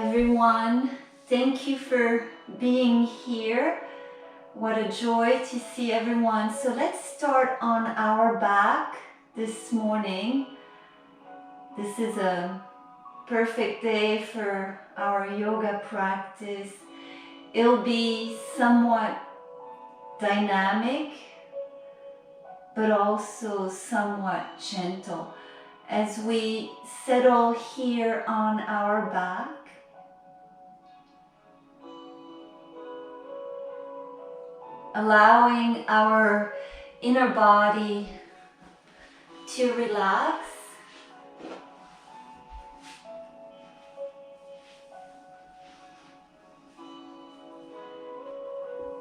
everyone. Thank you for being here. What a joy to see everyone. So let's start on our back this morning. This is a perfect day for our yoga practice. It'll be somewhat dynamic, but also somewhat gentle. As we settle here on our back, allowing our inner body to relax.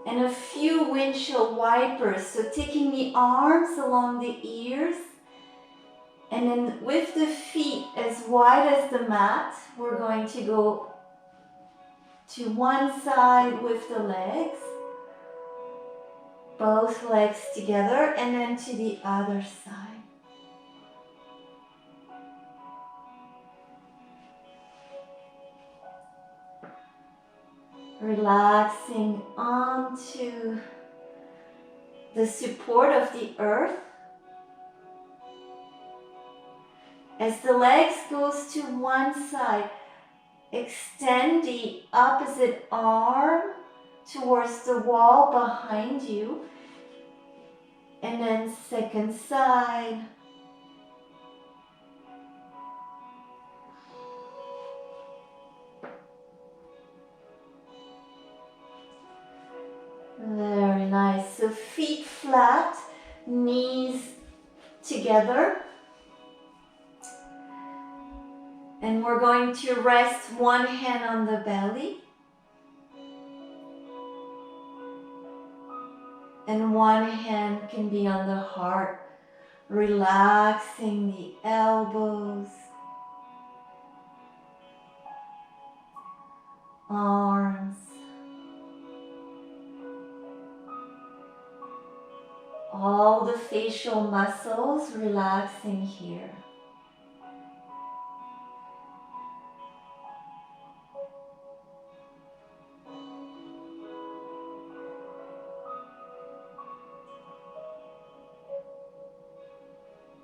And a few windshield wipers, so taking the arms along the ears, and then with the feet as wide as the mat, we're going to go to one side with the legs, both legs together, and then to the other side. Relaxing onto the support of the earth. As the legs goes to one side, extend the opposite arm towards the wall behind you. And then second side. Very nice. So feet flat, knees together. And we're going to rest one hand on the belly. And one hand can be on the heart, relaxing the elbows, arms, all the facial muscles relaxing here.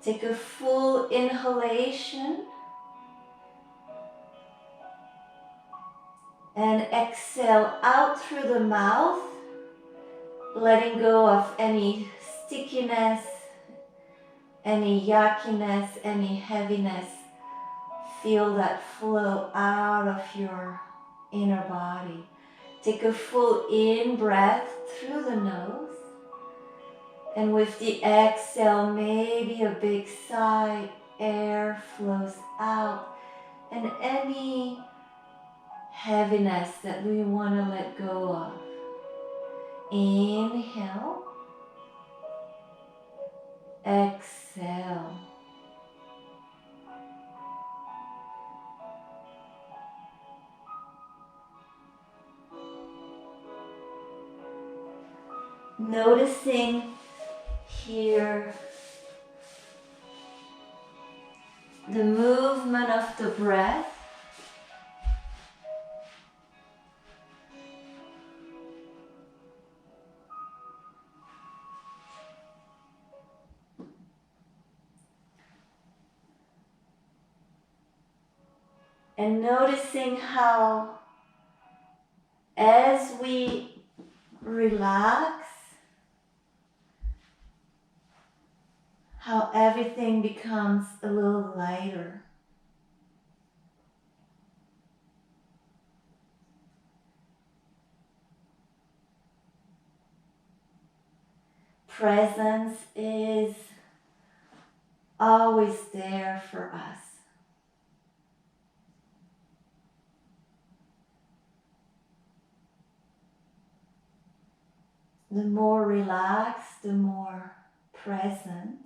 Take a full inhalation and exhale out through the mouth, letting go of any stickiness, any yuckiness, any heaviness. Feel that flow out of your inner body. Take a full in breath through the nose. And with the exhale, maybe a big sigh, air flows out. And any heaviness that we want to let go of. Inhale. Exhale. Noticing here the movement of the breath. And noticing how as we relax, how everything becomes a little lighter. Presence is always there for us. The more relaxed, the more present.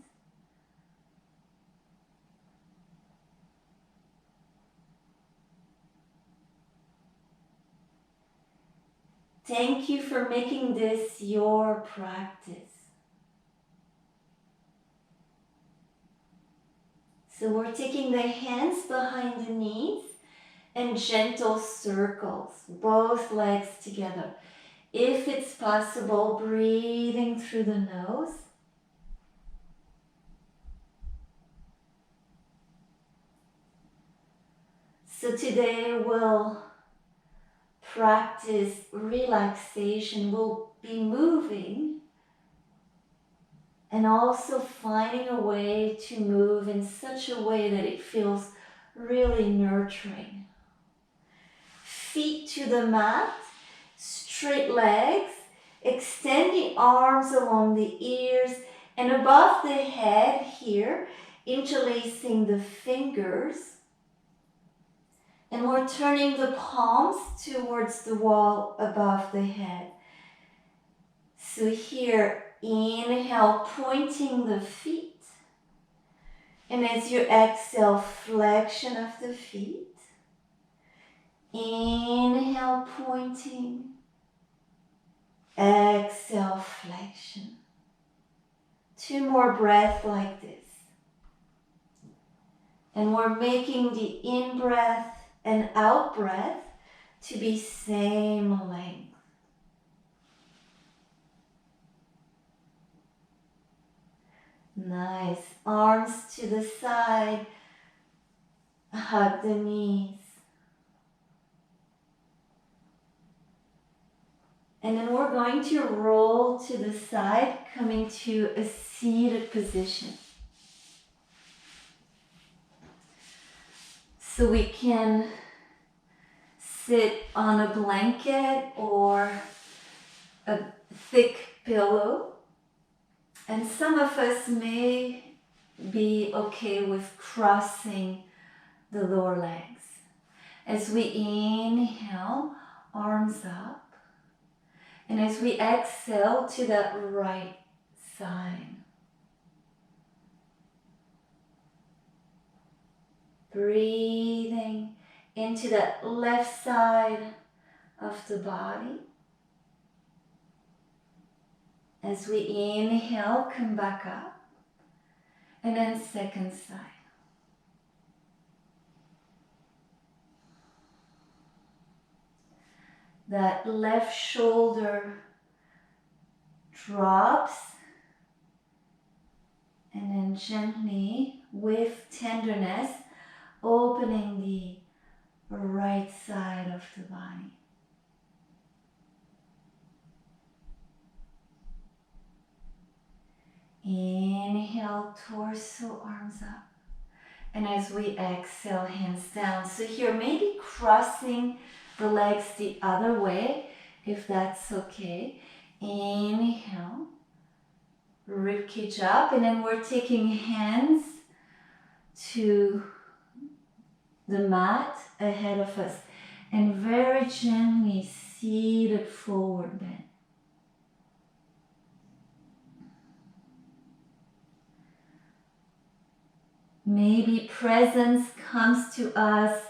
Thank you for making this your practice. So we're taking the hands behind the knees and gentle circles, both legs together. If it's possible, breathing through the nose. So today we'll practice relaxation. We'll be moving and also finding a way to move in such a way that it feels really nurturing. Feet to the mat, straight legs, extending arms along the ears and above the head here, interlacing the fingers. And we're turning the palms towards the wall above the head. So here, inhale, pointing the feet. And as you exhale, flexion of the feet. Inhale, pointing. Exhale, flexion. 2 more breaths like this. And we're making the in-breath and out-breath to be same length. Nice. Arms to the side. Hug the knees. And then we're going to roll to the side, coming to a seated position. So we can sit on a blanket or a thick pillow. And some of us may be okay with crossing the lower legs. As we inhale, arms up. And as we exhale to that right side. Breathing into that left side of the body. As we inhale, come back up. And then second side. That left shoulder drops. And then gently, with tenderness, opening the right side of the body. Inhale, torso, arms up. And as we exhale, hands down. So here, maybe crossing the legs the other way, if that's okay. Inhale, ribcage up, and then we're taking hands to the mat ahead of us and very gently seated forward bend. Maybe presence comes to us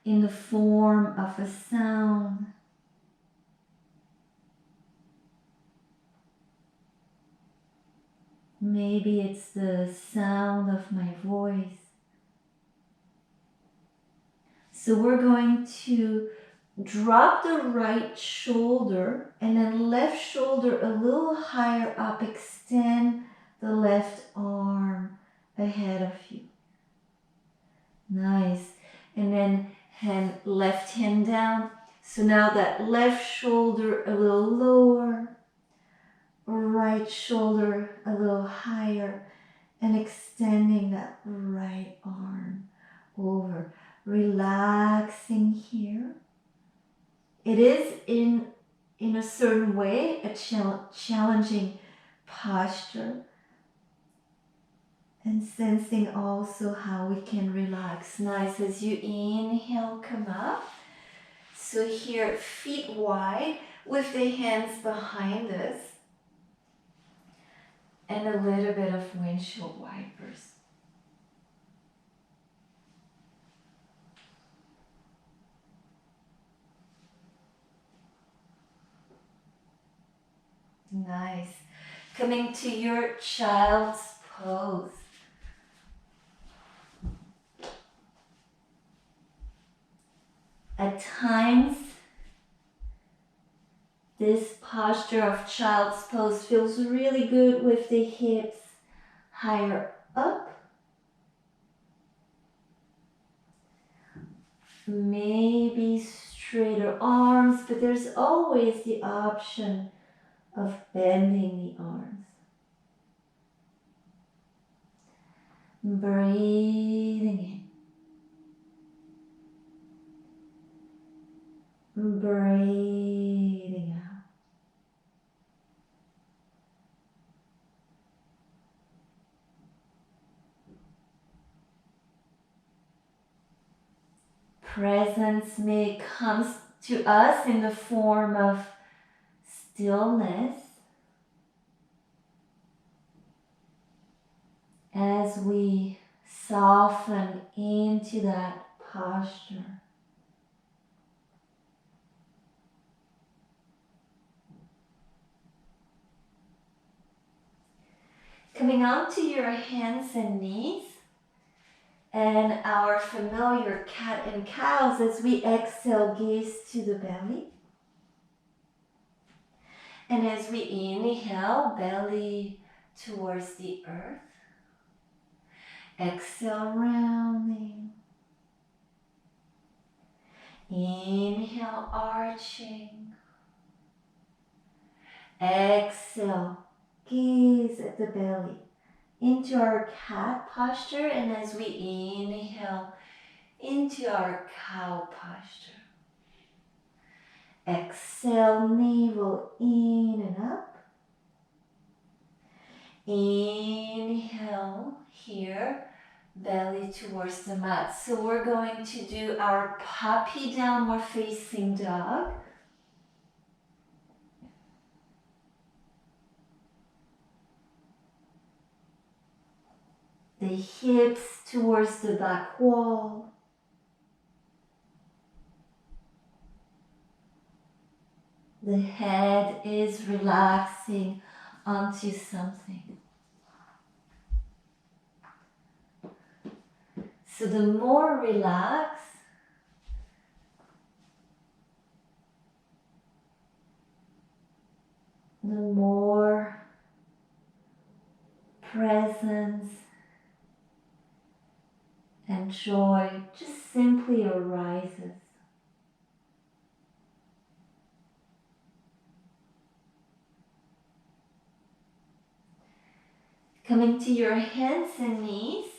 in the form of a sound. Maybe it's the sound of my voice. So we're going to drop the right shoulder and then left shoulder a little higher up. Extend the left arm ahead of you. Nice. And then left hand down. So now that left shoulder a little lower, right shoulder a little higher, and extending that right arm over. Relaxing here. It is in a certain way a challenging posture. And sensing also how we can relax. Nice. As you inhale, come up. So here, feet wide with the hands behind us. And a little bit of windshield wipers. Nice. Coming to your child's pose. At times, this posture of child's pose feels really good with the hips higher up. Maybe straighter arms, but there's always the option of bending the arms. Breathing in. Breathing out. Presence may come to us in the form of stillness as we soften into that posture. Coming onto your hands and knees, and our familiar cat and cows as we exhale, gaze to the belly. And as we inhale, belly towards the earth. Exhale, rounding. Inhale, arching. Exhale, gaze at the belly into our cat posture, and as we inhale, into our cow posture. Exhale, navel in and up. Inhale here, belly towards the mat. So we're going to do our puppy downward facing dog. The hips towards the back wall. The head is relaxing onto something. So the more relaxed, the more presence and joy just simply arises. Coming to your hands and knees,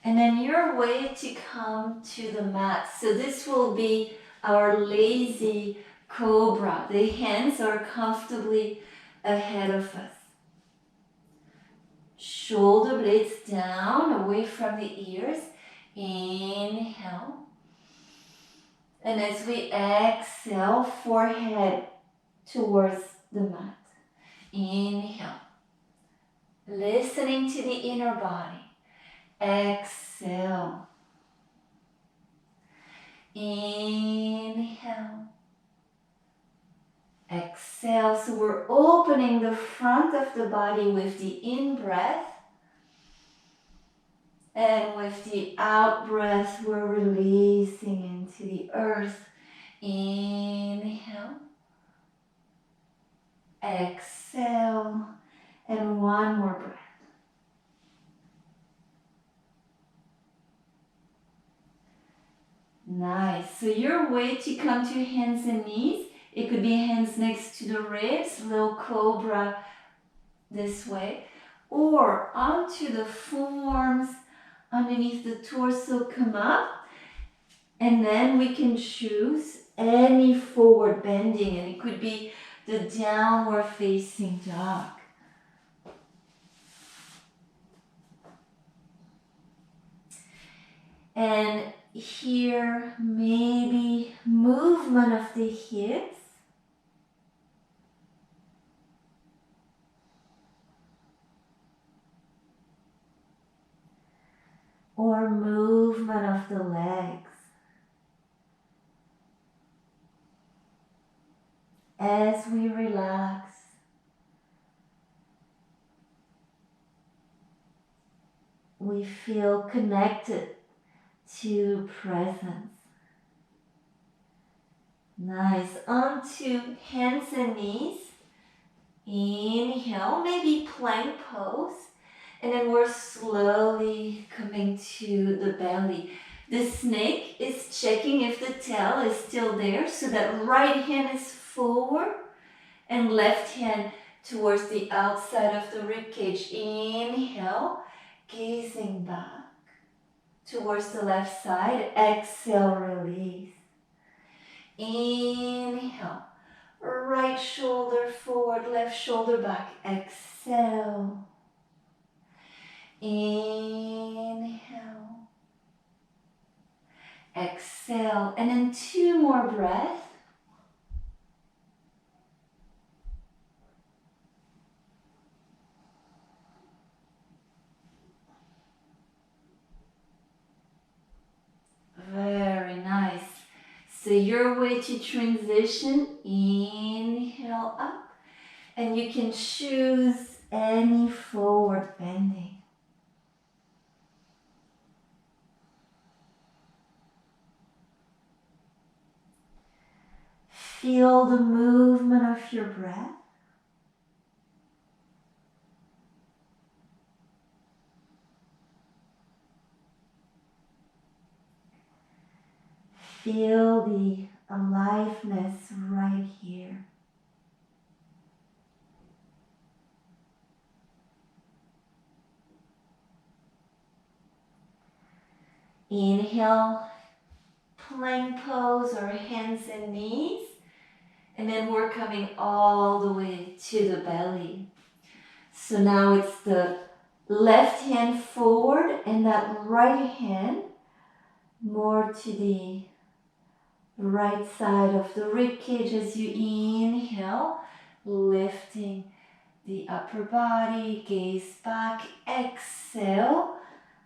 and then your way to come to the mat. So this will be our lazy cobra. The hands are comfortably ahead of us. Shoulder blades down, away from the ears. Inhale. And as we exhale, forehead towards the mat. Inhale. Listening to the inner body. Exhale. Inhale. Exhale. So we're opening the front of the body with the in-breath. And with the out-breath, we're releasing into the earth. Inhale. Exhale. And one more breath. Nice. So your way to come to hands and knees, it could be hands next to the ribs, little cobra this way, or onto the forearms, underneath the torso, come up, and then we can choose any forward bending, and it could be the downward facing dog. And here, maybe movement of the hips. Or movement of the legs. As we relax, we feel connected to presence. Nice. Onto hands and knees. Inhale, maybe plank pose. And then we're slowly coming to the belly. The snake is checking if the tail is still there, so that right hand is forward and left hand towards the outside of the ribcage. Inhale, gazing back towards the left side. Exhale, release. Inhale, right shoulder forward, left shoulder back. Exhale. Inhale. Exhale. And then 2 more breaths. Very nice. So your way to transition, inhale up, and you can choose any forward bending. Feel the movement of your breath. Feel the aliveness right here. Inhale, plank pose or hands and knees. And then we're coming all the way to the belly. So now it's the left hand forward and that right hand more to the right side of the ribcage as you inhale, lifting the upper body, gaze back, exhale,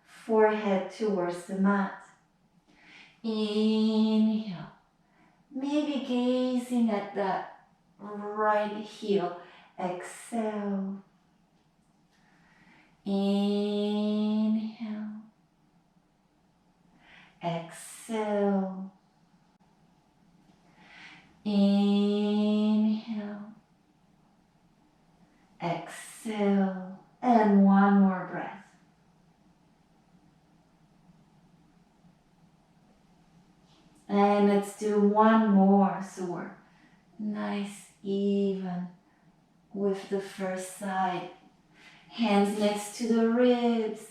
forehead towards the mat. Inhale, maybe gazing at that right heel, exhale. Inhale, exhale. Inhale, exhale, and 1 more breath. And let's do 1 more, so we're nice, even with the first side. Hands next to the ribs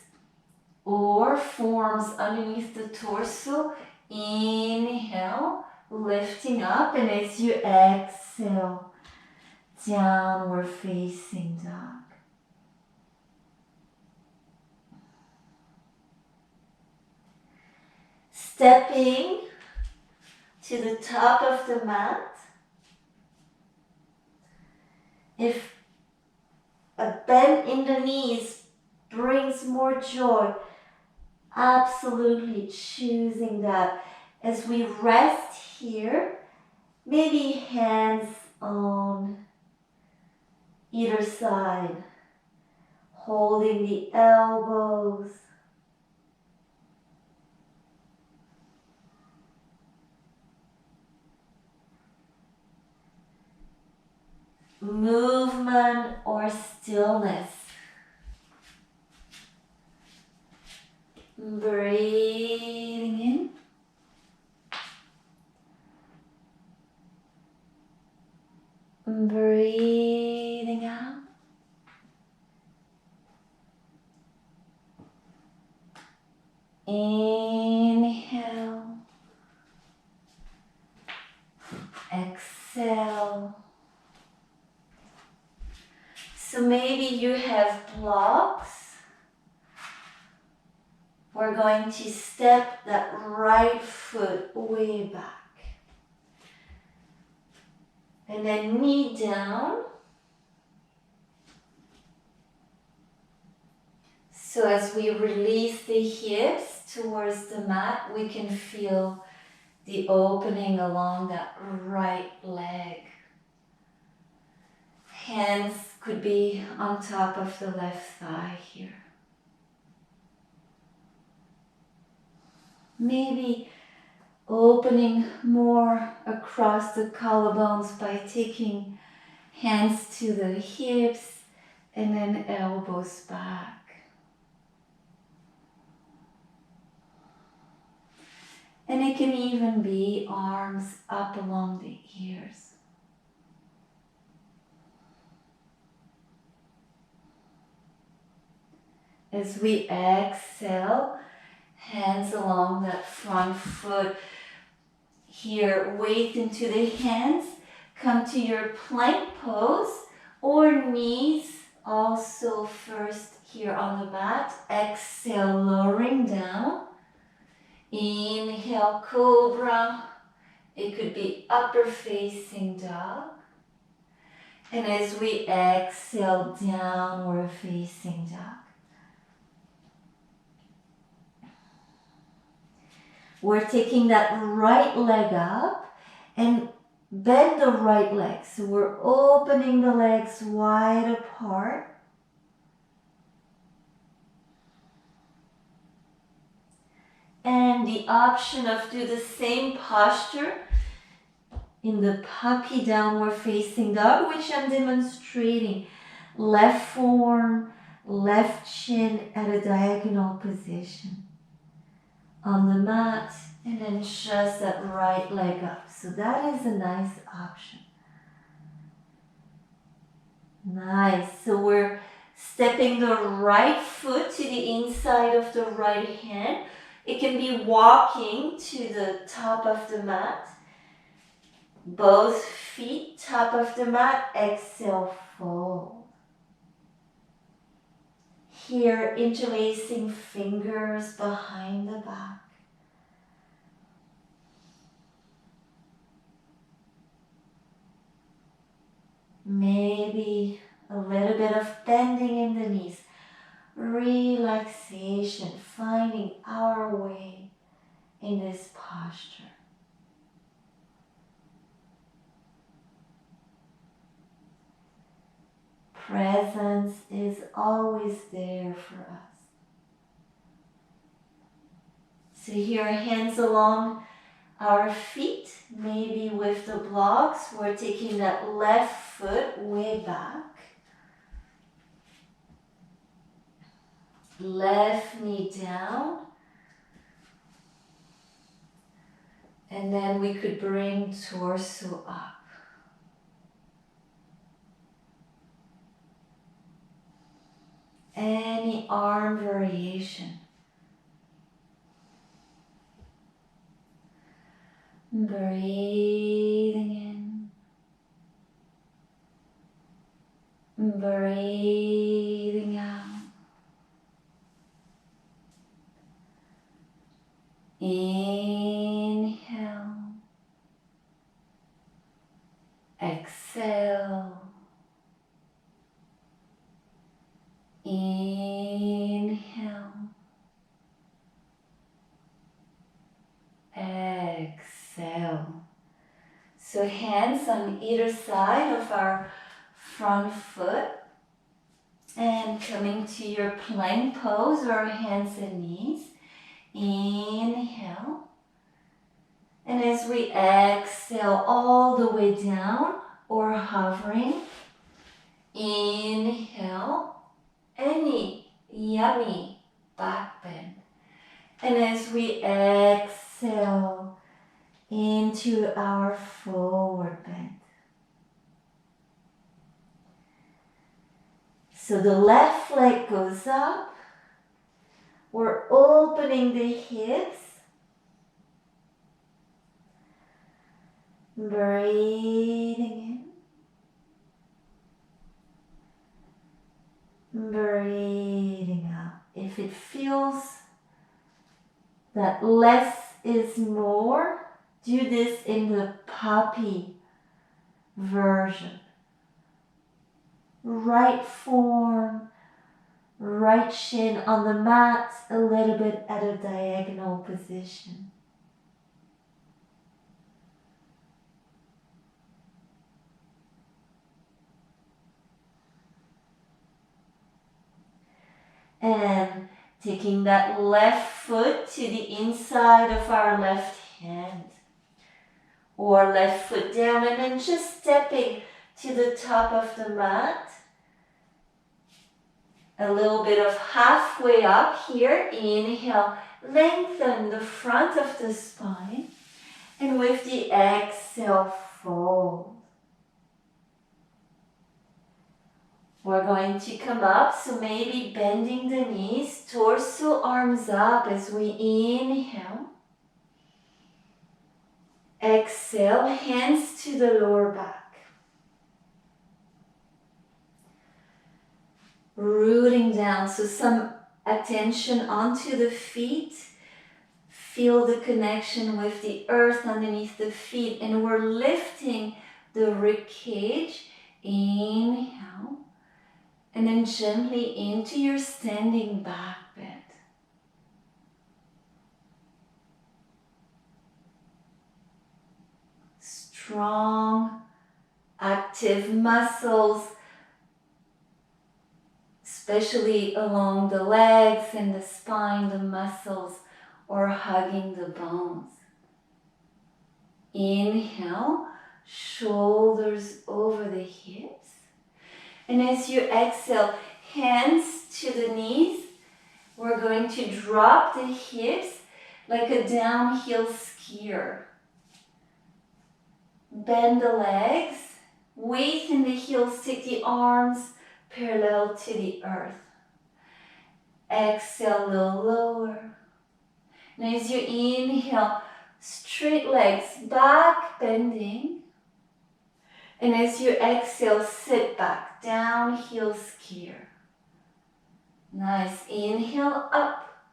or forearms underneath the torso. Inhale, lifting up, and as you exhale, downward facing dog. Stepping to the top of the mat. If a bend in the knees brings more joy, absolutely choosing that. As we rest here, maybe hands on either side, holding the elbows. Movement or stillness. Breathing in. Breathing out. Inhale. Exhale. So maybe you have blocks. We're going to step that right foot way back. And then knee down. So as we release the hips towards the mat, we can feel the opening along that right leg. Hands could be on top of the left thigh here. Maybe Opening more across the collarbones by taking hands to the hips and then elbows back. And it can even be arms up along the ears. As we exhale, hands along that front foot. Here, weight into the hands. Come to your plank pose or knees also first here on the mat. Exhale, lowering down. Inhale, cobra. It could be upper facing dog. And as we exhale, downward facing dog. We're taking that right leg up and bend the right leg. So we're opening the legs wide apart. And the option of do the same posture in the puppy downward facing dog, which I'm demonstrating. Left forearm, left shin at a diagonal position on the mat, and then just that right leg up. So that is a nice option. Nice. So we're stepping the right foot to the inside of the right hand. It can be walking to the top of the mat. Both feet top of the mat. Exhale, fold. Here, interlacing fingers behind the back. Maybe a little bit of bending in the knees. Relaxation, finding our way in this posture. Presence is always there for us. So here, hands along our feet, maybe with the blocks. We're taking that left foot way back. Left knee down. And then we could bring torso up. Any arm variation. Breathing in. Breathing out. Inhale. Exhale. Inhale. Exhale. So hands on either side of our front foot. And coming to your plank pose or hands and knees. Inhale. And as we exhale all the way down or hovering, inhale. Any yummy back bend. And as we exhale into our forward bend. So the left leg goes up. We're opening the hips. Breathing in. Breathing out. If it feels that less is more, do this in the puppy version. Right form, right shin on the mat, a little bit at a diagonal position. And taking that left foot to the inside of our left hand. Or left foot down and then just stepping to the top of the mat. A little bit of halfway up here. Inhale, lengthen the front of the spine. And with the exhale, fold. We're going to come up, so maybe bending the knees, torso, arms up as we inhale. Exhale, hands to the lower back. Rooting down, so some attention onto the feet. Feel the connection with the earth underneath the feet, and we're lifting the rib cage. Inhale. And then gently into your standing back bend. Strong, active muscles, especially along the legs and the spine, the muscles, or hugging the bones. Inhale, shoulders over the hips. And as you exhale, hands to the knees, we're going to drop the hips like a downhill skier. Bend the legs, weight in the heels, take the arms parallel to the earth. Exhale a little lower. And as you inhale, straight legs, back bending. And as you exhale, sit back, downhill skier. Nice. Inhale, up.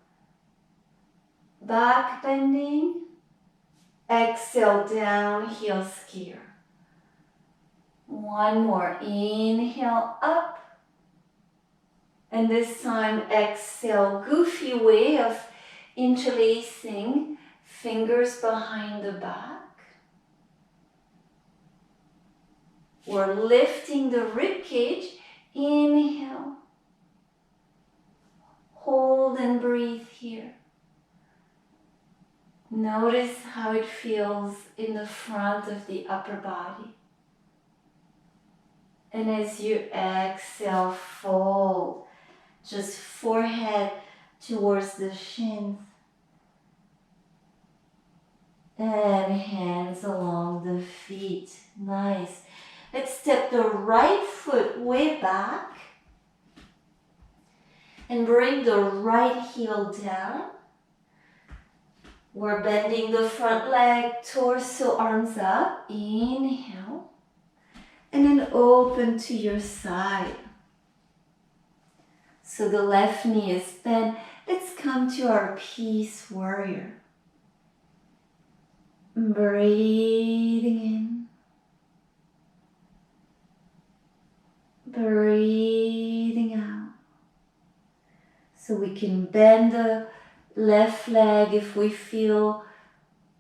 Back bending. Exhale, downhill skier. One more. Inhale, up. And this time, exhale, goofy way of interlacing fingers behind the back. We're lifting the rib cage. Inhale. Hold and breathe here. Notice how it feels in the front of the upper body. And as you exhale, fold. Just forehead towards the shins. And hands along the feet. Nice. Let's step the right foot way back. And bring the right heel down. We're bending the front leg, torso, arms up. Inhale. And then open to your side. So the left knee is bent. Let's come to our peace warrior. Breathing in. Breathing out. So we can bend the left leg if we feel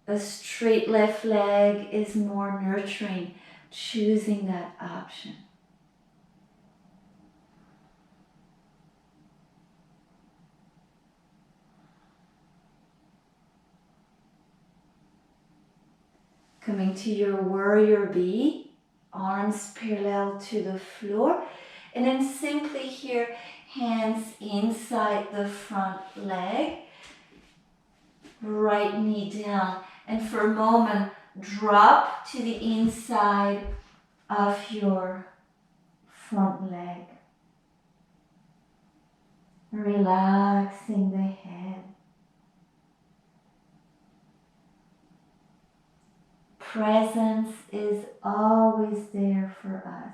a straight left leg is more nurturing, choosing that option. Coming to your warrior bee, arms parallel to the floor, and then simply here, hands inside the front leg, right knee down, and for a moment, drop to the inside of your front leg. Relaxing the head. Presence is always there for us.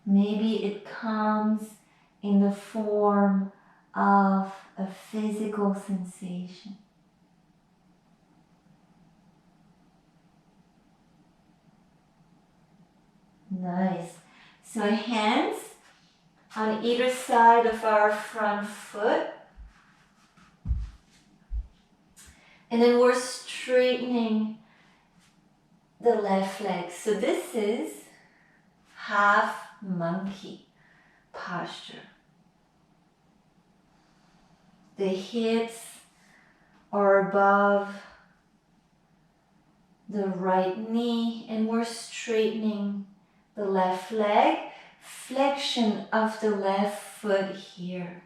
Maybe it comes in the form of a physical sensation. Nice. So hands on either side of our front foot. And then we're straightening the left leg. So this is half monkey. posture. The hips are above the right knee and we're straightening the left leg, flexion of the left foot here.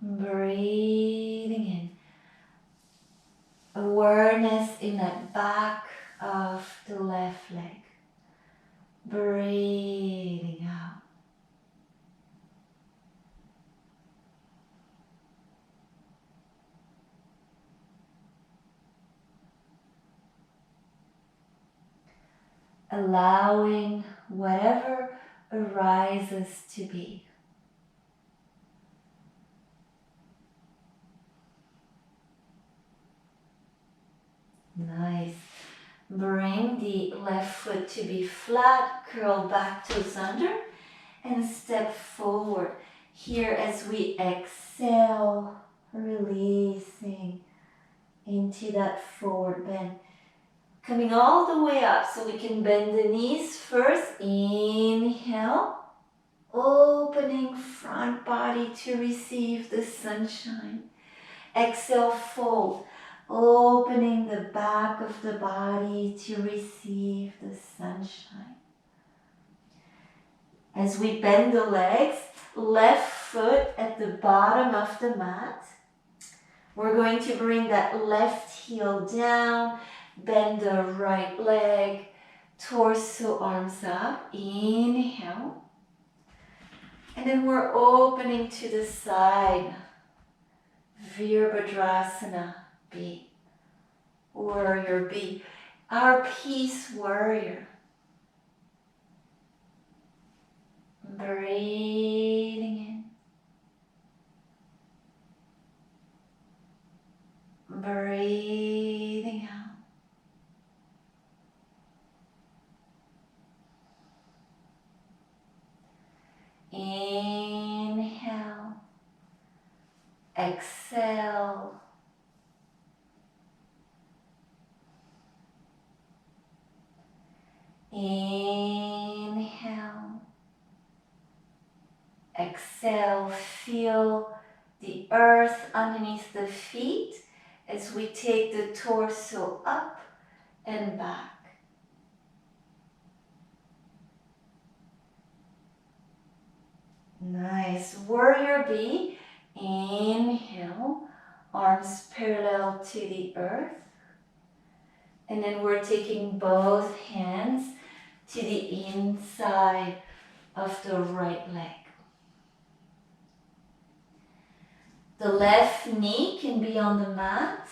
Breathing in. Awareness in that back of the left leg. Breathing out. Allowing whatever arises to be. Nice. Bring the left foot to be flat, curl back toes under, and step forward. Here as we exhale, releasing into that forward bend. Coming all the way up so we can bend the knees first. Inhale. Opening front body to receive the sunshine. Exhale, fold. Opening the back of the body to receive the sunshine. As we bend the legs, left foot at the bottom of the mat. We're going to bring that left heel down, bend the right leg, torso, arms up. Inhale. And then we're opening to the side. Virabhadrasana B. Warrior B. Our peace warrior. Breathing in. Breathing out. Inhale. Exhale. Inhale. Exhale. Feel the earth underneath the feet as we take the torso up and back. Nice. Warrior B. Inhale. Arms parallel to the earth. And then we're taking both hands to the inside of the right leg. The left knee can be on the mat.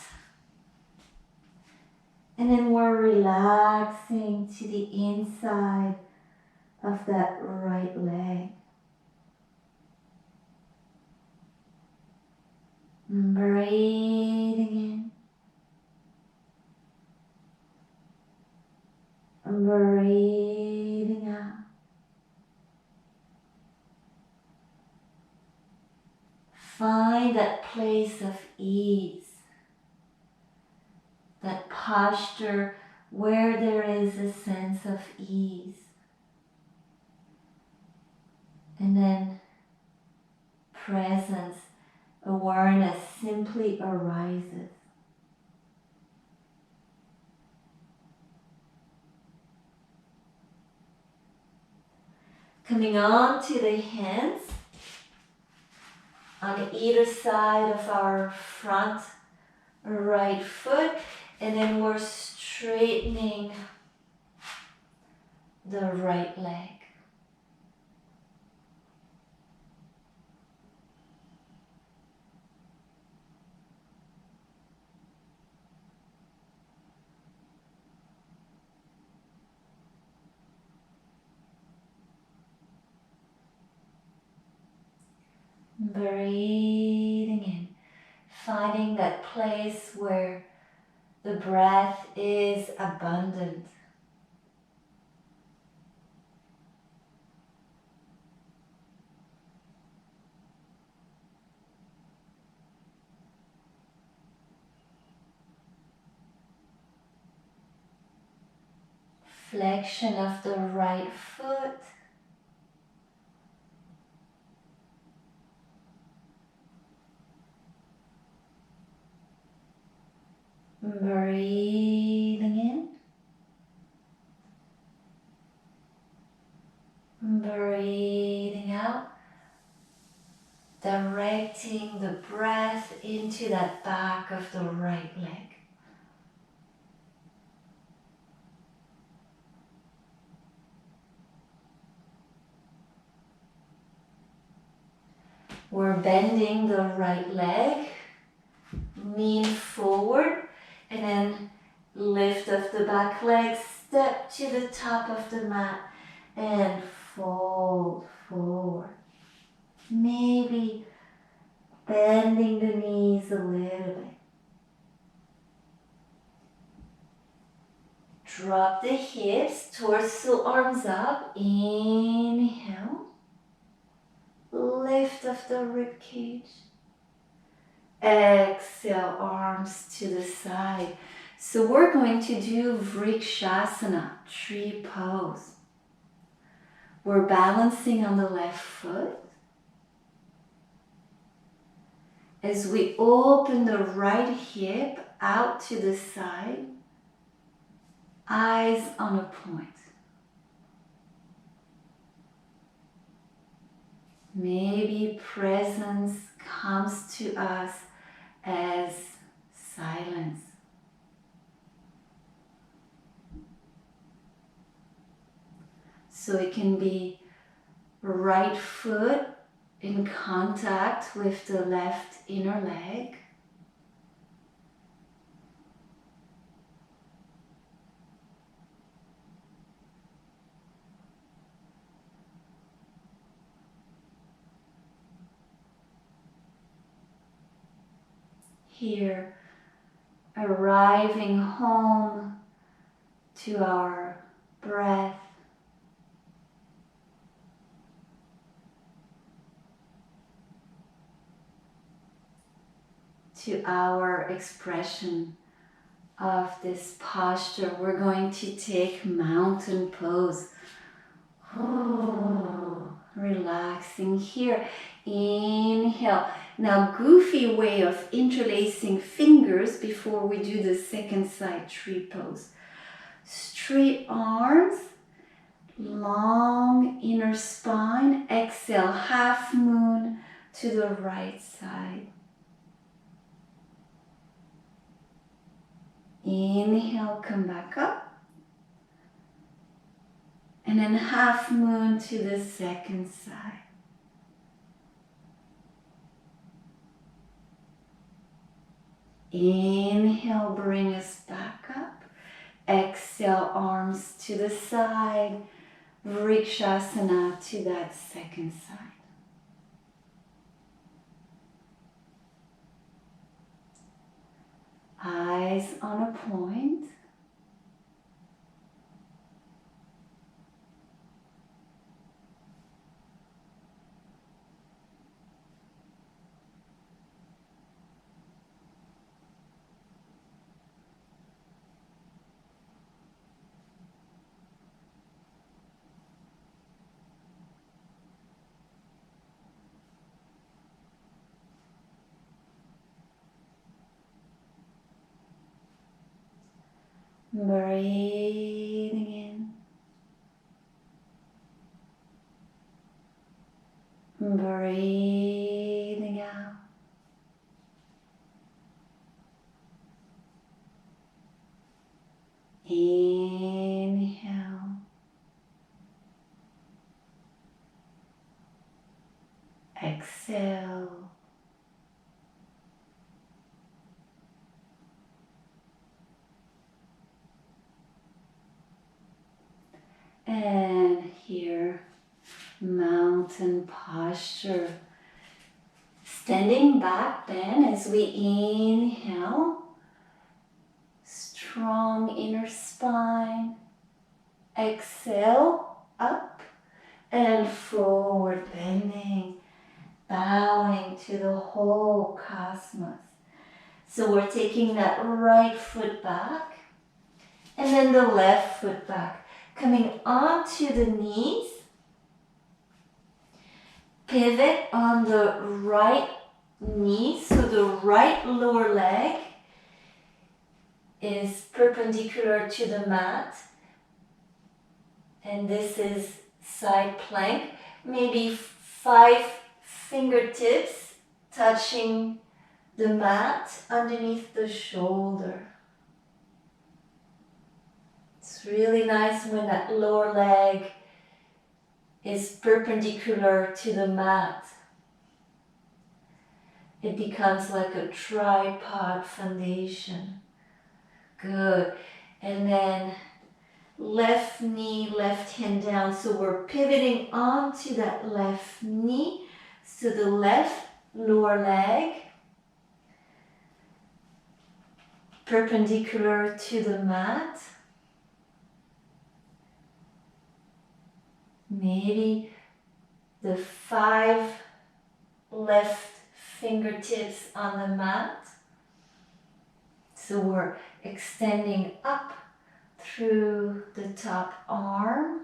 And then we're relaxing to the inside of that right leg. Breathing in. Breathing out. Find that place of ease, that posture where there is a sense of ease. And then presence, awareness simply arises. Coming on to the hands on either side of our front right foot, and then we're straightening the right leg. Breathing in, finding that place where the breath is abundant. Flexion of the right foot. Breathing in. Breathing out. Directing the breath into that back of the right leg. We're bending the right leg, knee forward, and then lift of the back leg, step to the top of the mat, and fold forward. Maybe bending the knees a little bit. Drop the hips, torso, arms up. Inhale. Lift of the rib cage. Exhale, arms to the side. So we're going to do Vrikshasana, tree pose. We're balancing on the left foot. As we open the right hip out to the side, eyes on a point. Maybe presence comes to us as silence. So it can be right foot in contact with the left inner leg. Here, arriving home to our breath. To our expression of this posture, we're going to take mountain pose. Oh, relaxing here. Inhale. Now, goofy way of interlacing fingers before we do the second side tree pose. Straight arms, long inner spine. Exhale, half moon to the right side. Inhale, come back up. And then half moon to the second side. Inhale, bring us back up. Exhale, arms to the side. Vrikshasana to that second side. Eyes on a point. Breathing in. Breathing out. Inhale. Exhale. And here, mountain posture. Standing back then as we inhale. Strong inner spine. Exhale, up and forward bending. Bowing to the whole cosmos. So we're taking that right foot back and then the left foot back. Coming onto the knees. Pivot on the right knee, so the right lower leg is perpendicular to the mat. And this is side plank. Maybe 5 fingertips touching the mat underneath the shoulder. It's really nice when that lower leg is perpendicular to the mat. It becomes like a tripod foundation. Good. And then left knee, left hand down. So we're pivoting onto that left knee. So the left lower leg perpendicular to the mat. Maybe the 5 left fingertips on the mat. So we're extending up through the top arm.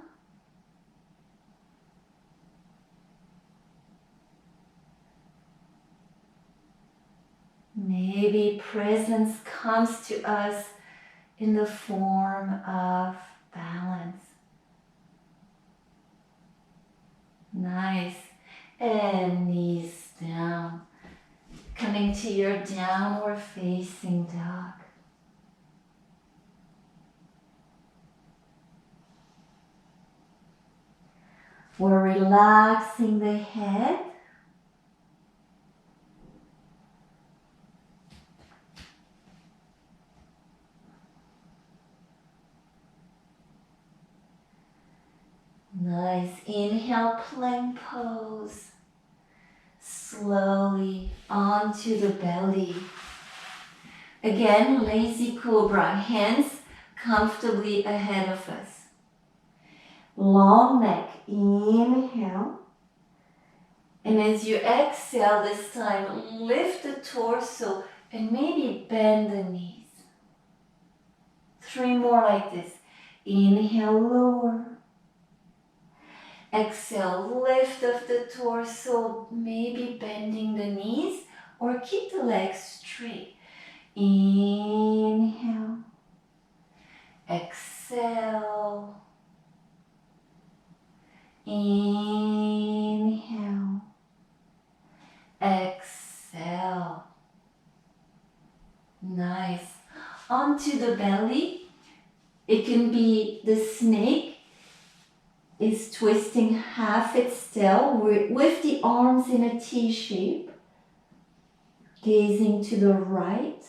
Maybe presence comes to us in the form of balance. Nice. And knees down. Coming to your downward facing dog. We're relaxing the head. Nice. Inhale, plank pose. Slowly onto the belly. Again, lazy cobra. Hands comfortably ahead of us. Long neck. Inhale. And as you exhale this time, lift the torso and maybe bend the knees. 3 more like this. Inhale, lower. Exhale, lift of the torso, maybe bending the knees or keep the legs straight. Inhale. Exhale. Inhale. Exhale. Nice. Onto the belly. It can be the snake is twisting half its tail with the arms in a T shape, gazing to the right.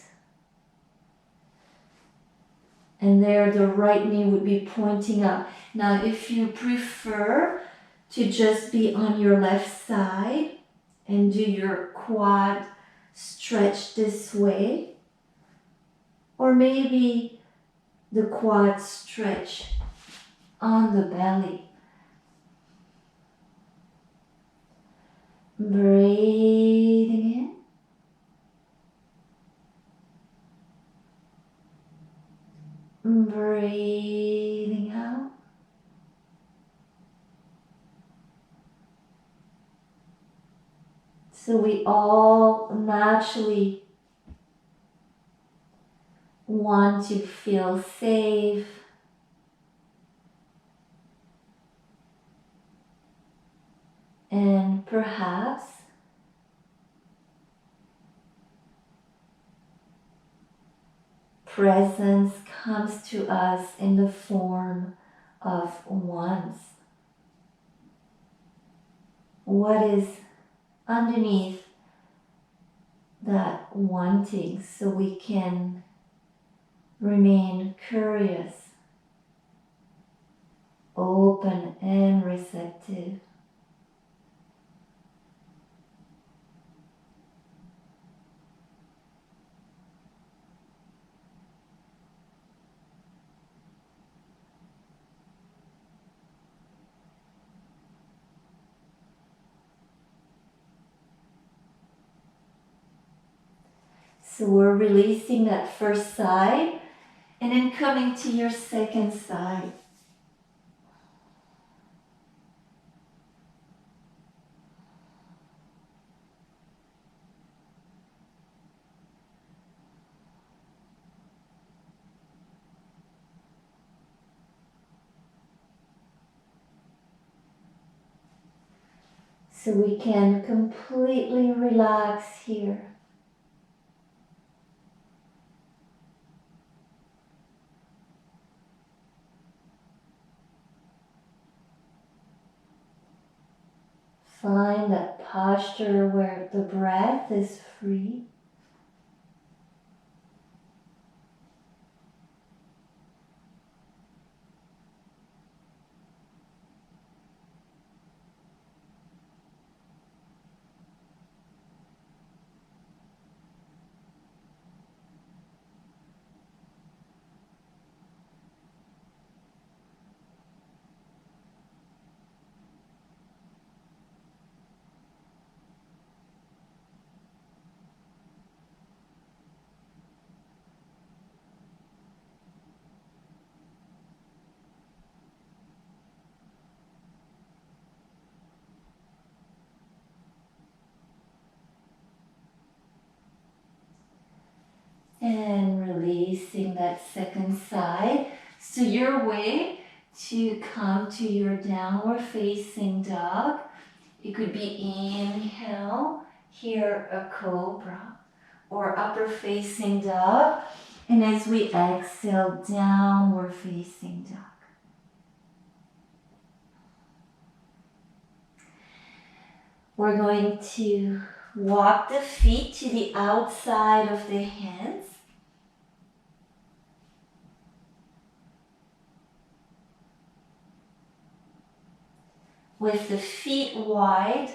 And there the right knee would be pointing up. Now if you prefer to just be on your left side and do your quad stretch this way, or maybe the quad stretch on the belly. Breathing in. Breathing out. So we all naturally want to feel safe, and perhaps presence comes to us in the form of wants. What is underneath that wanting, so we can remain curious, open and receptive. So we're releasing that first side and then coming to your second side. So we can completely relax here. Find that posture where the breath is free. And releasing that second side. So your way to come to your downward facing dog. It could be inhale, here a cobra, or upper facing dog. And as we exhale, downward facing dog. We're going to walk the feet to the outside of the hands. With the feet wide,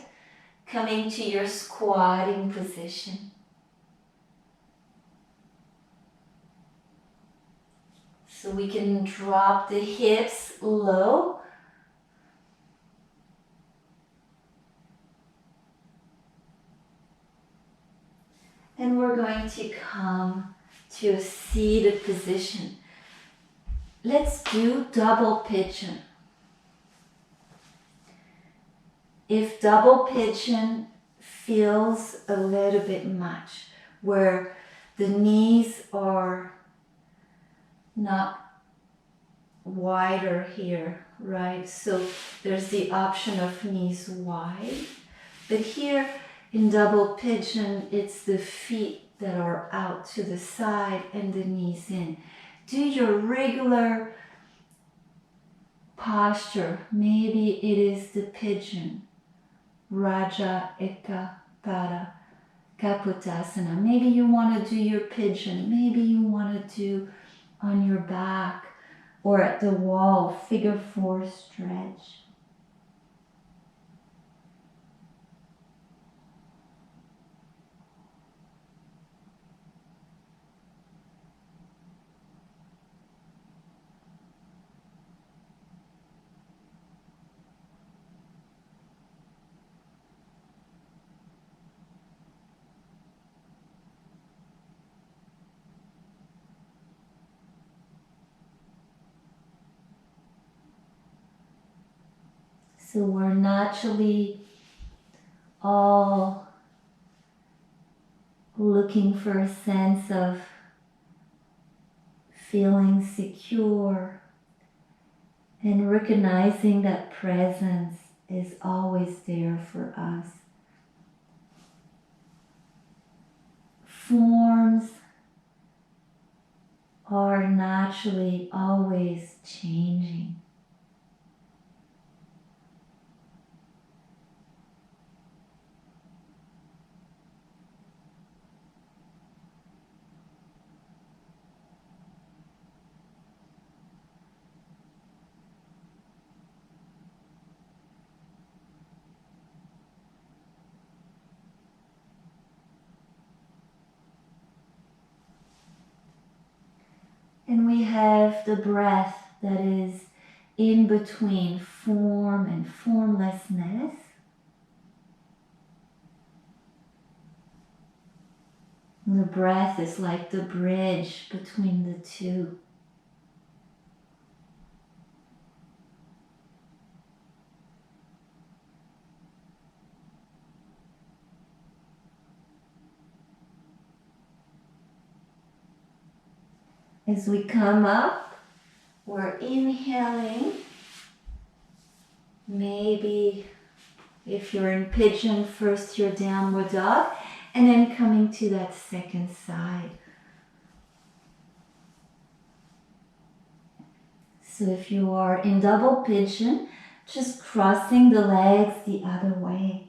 coming to your squatting position. So we can drop the hips low. And we're going to come to a seated position. Let's do double pigeon. If double pigeon feels a little bit much, where the knees are not wider here, right? So there's the option of knees wide. But here in double pigeon, it's the feet that are out to the side and the knees in. Do your regular posture. Maybe it is the pigeon. Raja Eka Pada Kapotasana. Maybe you want to do your pigeon. Maybe you want to do on your back or at the wall, figure four stretch. So we're naturally all looking for a sense of feeling secure and recognizing that presence is always there for us. Forms are naturally always changing. And we have the breath that is in between form and formlessness. And the breath is like the bridge between the two. As we come up, we're inhaling. Maybe If you're in pigeon, first your downward dog, and then coming to that second side. So if you are in double pigeon, just crossing the legs the other way.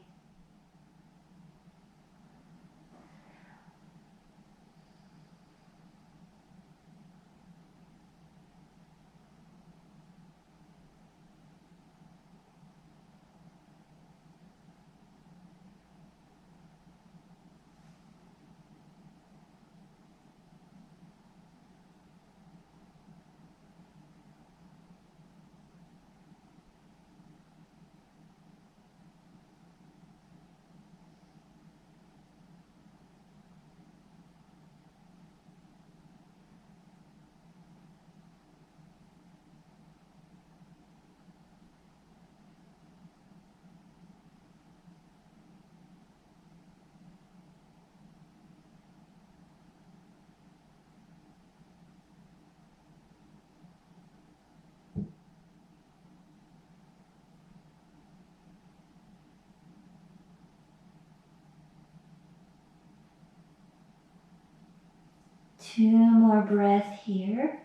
Two more breaths here.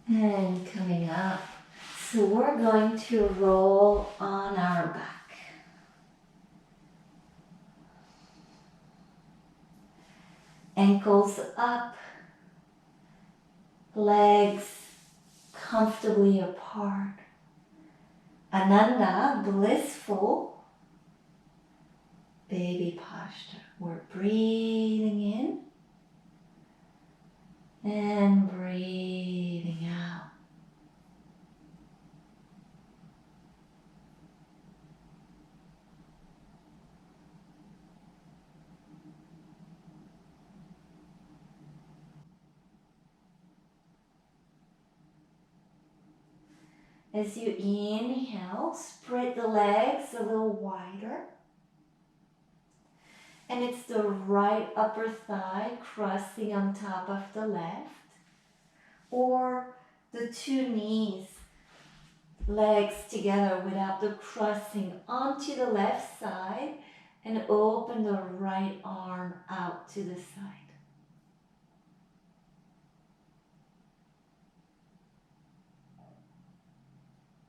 And coming up. So we're going to roll on our back. Ankles up, legs comfortably apart. Ananda, blissful baby posture. We're breathing in and breathing out. As you inhale, spread the legs a little wider. And it's the right upper thigh crossing on top of the left. Or the two knees, legs together without the crossing onto the left side. And open the right arm out to the side.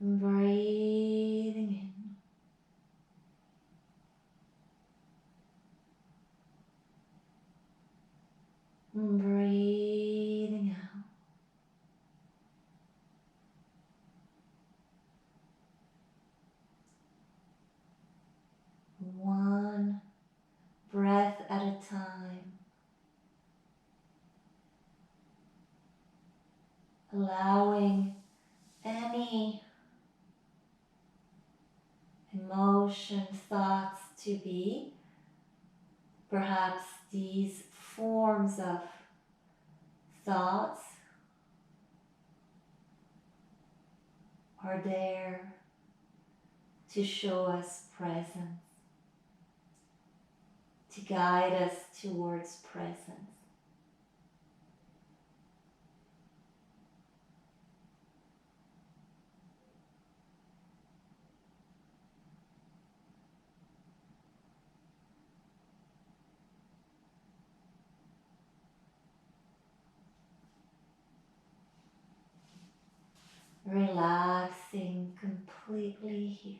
Breathing in. Breathing out. One breath at a time. Allowing any emotion, thoughts to be. Perhaps these forms of thoughts are there to show us presence, to guide us towards presence. Relaxing completely here.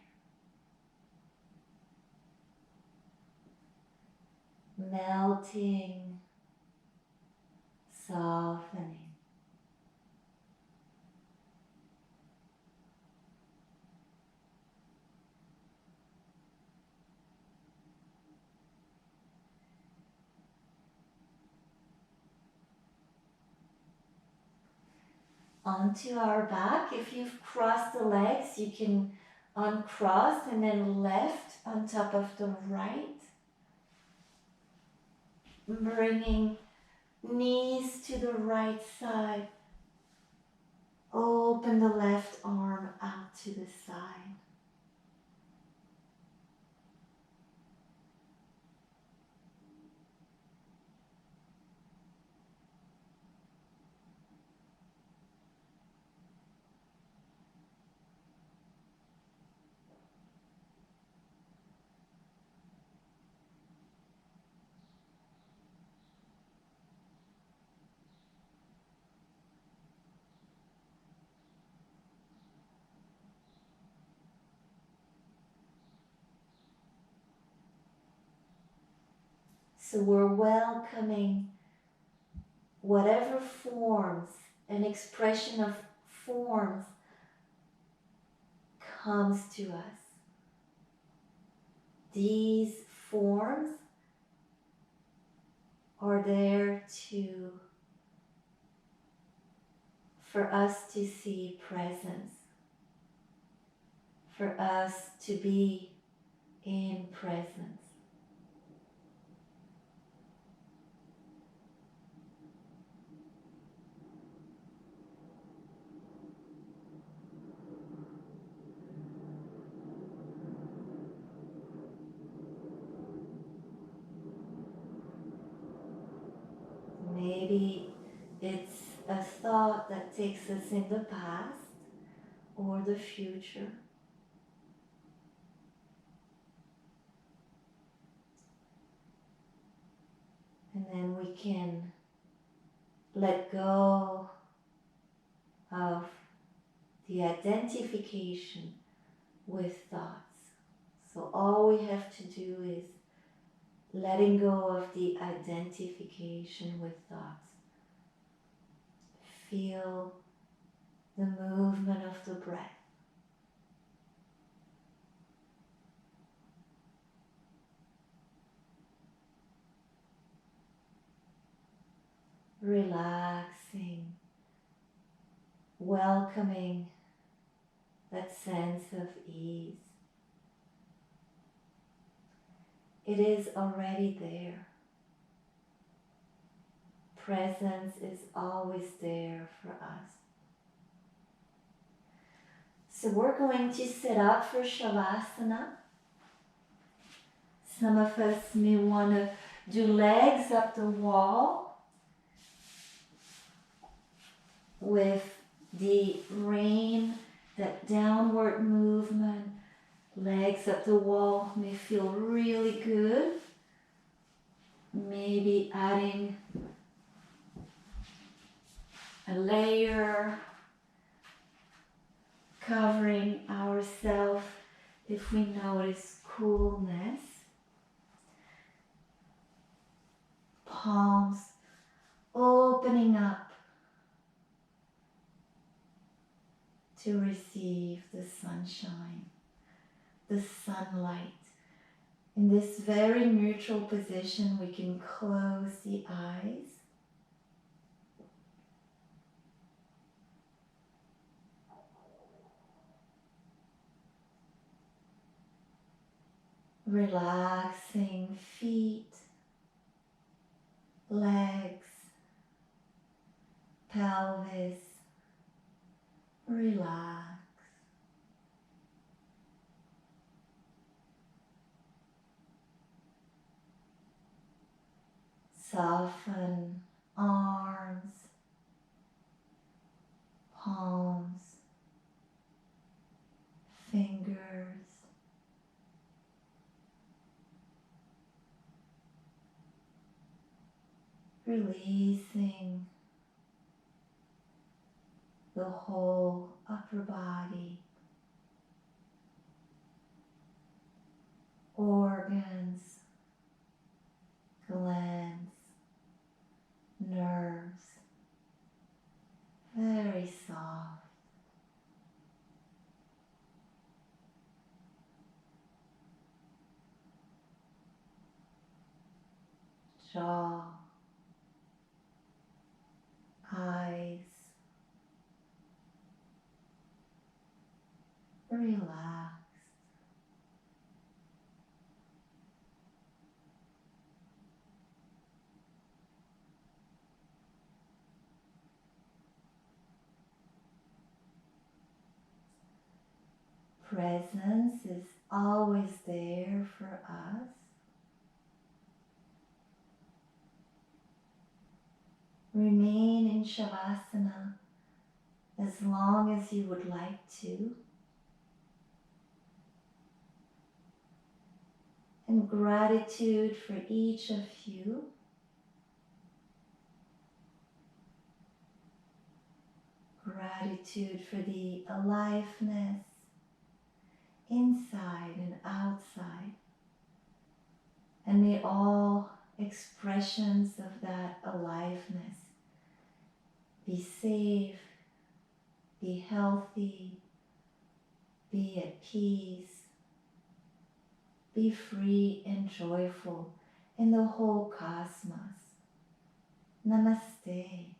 Melting, softening. Onto our back. If you've crossed the legs, you can uncross and then left on top of the right. Bringing knees to the right side Open the left arm out to the side. So we're welcoming whatever forms, an expression of forms comes to us. These forms are there for us to see presence, for us to be in presence. Maybe it's a thought that takes us in the past or the future. And then we can let go of the identification with thoughts. So all we have to do is letting go of the identification with thoughts. Feel the movement of the breath. Relaxing, welcoming that sense of ease. It is already there. Presence is always there for us. So we're going to sit up for Shavasana. Some of us may want to do legs up the wall with the rain, that downward movement. Legs up the wall may feel really good. Maybe adding a layer, covering ourselves if we notice coolness. Palms opening up to receive the sunshine, the sunlight. In this very neutral position, we can close the eyes. Relaxing feet, legs, pelvis. Relax. Soften arms, palms, fingers. Releasing the whole upper body, organs, glands, nerves, very soft. Jaw, eyes, relax. presence is always there for us. Remain in Shavasana as long as you would like to. And gratitude for each of you. Gratitude for the aliveness inside and outside. And may all expressions of that aliveness be safe, be healthy, be at peace, be free and joyful in the whole cosmos. Namaste.